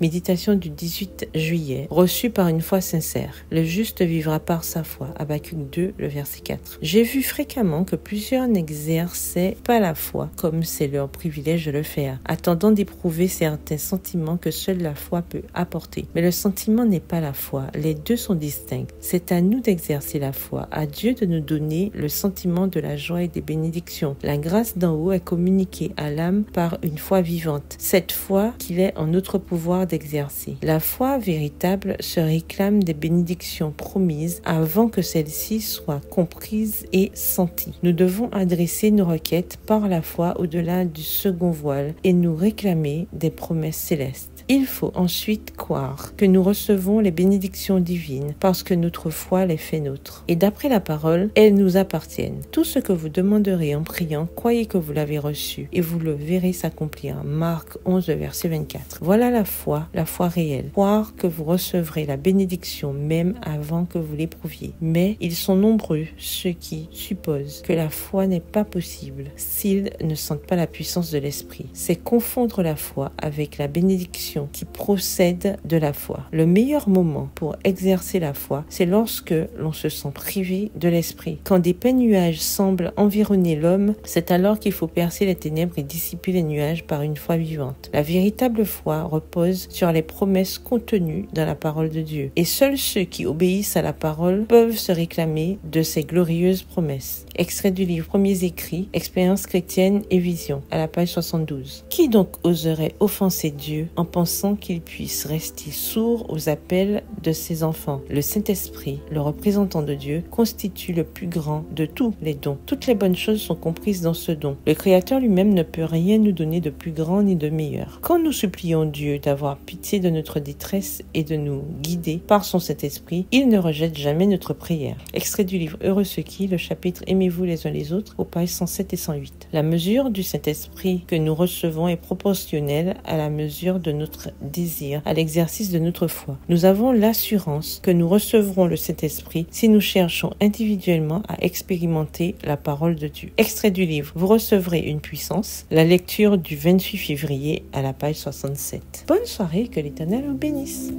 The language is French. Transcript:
Méditation du 18 juillet, reçue par une foi sincère. Le juste vivra par sa foi. Habakkuk 2, le verset 4. J'ai vu fréquemment que plusieurs n'exerçaient pas la foi, comme c'est leur privilège de le faire, attendant d'éprouver certains sentiments que seule la foi peut apporter. Mais le sentiment n'est pas la foi, les deux sont distincts. C'est à nous d'exercer la foi, à Dieu de nous donner le sentiment de la joie et des bénédictions. La grâce d'en haut est communiquée à l'âme par une foi vivante, cette foi qu'il est en notre pouvoir d'exercer. La foi véritable se réclame des bénédictions promises avant que celles-ci soient comprises et senties. Nous devons adresser nos requêtes par la foi au-delà du second voile et nous réclamer des promesses célestes. Il faut ensuite croire que nous recevons les bénédictions divines parce que notre foi les fait nôtres. Et d'après la parole, elles nous appartiennent. Tout ce que vous demanderez en priant, croyez que vous l'avez reçu et vous le verrez s'accomplir. Marc 11, verset 24. Voilà la foi réelle. Croire que vous recevrez la bénédiction même avant que vous l'éprouviez. Mais ils sont nombreux ceux qui supposent que la foi n'est pas possible s'ils ne sentent pas la puissance de l'esprit. C'est confondre la foi avec la bénédiction qui procède de la foi. Le meilleur moment pour exercer la foi, c'est lorsque l'on se sent privé de l'esprit. Quand des épais nuages semblent environner l'homme, c'est alors qu'il faut percer les ténèbres et dissiper les nuages par une foi vivante. La véritable foi repose sur les promesses contenues dans la parole de Dieu. Et seuls ceux qui obéissent à la parole peuvent se réclamer de ces glorieuses promesses. Extrait du livre Premiers écrits, Expérience chrétienne et vision, à la page 72. Qui donc oserait offenser Dieu en pensant qu'il puisse rester sourd aux appels de ses enfants? Le Saint-Esprit, le représentant de Dieu, constitue le plus grand de tous les dons. Toutes les bonnes choses sont comprises dans ce don. Le Créateur lui-même ne peut rien nous donner de plus grand ni de meilleur. Quand nous supplions Dieu d'avoir pitié de notre détresse et de nous guider par son Saint-Esprit, il ne rejette jamais notre prière. Extrait du livre Heureux ceux qui, le chapitre Aimez-vous les uns les autres, aux pages 107 et 108. La mesure du Saint-Esprit que nous recevons est proportionnelle à la mesure de notre désir, à l'exercice de notre foi. Nous avons l'assurance que nous recevrons le Saint-Esprit si nous cherchons individuellement à expérimenter la parole de Dieu. Extrait du livre Vous recevrez une puissance, la lecture du 28 février à la page 67. Bonne soirée, que l'Éternel vous bénisse.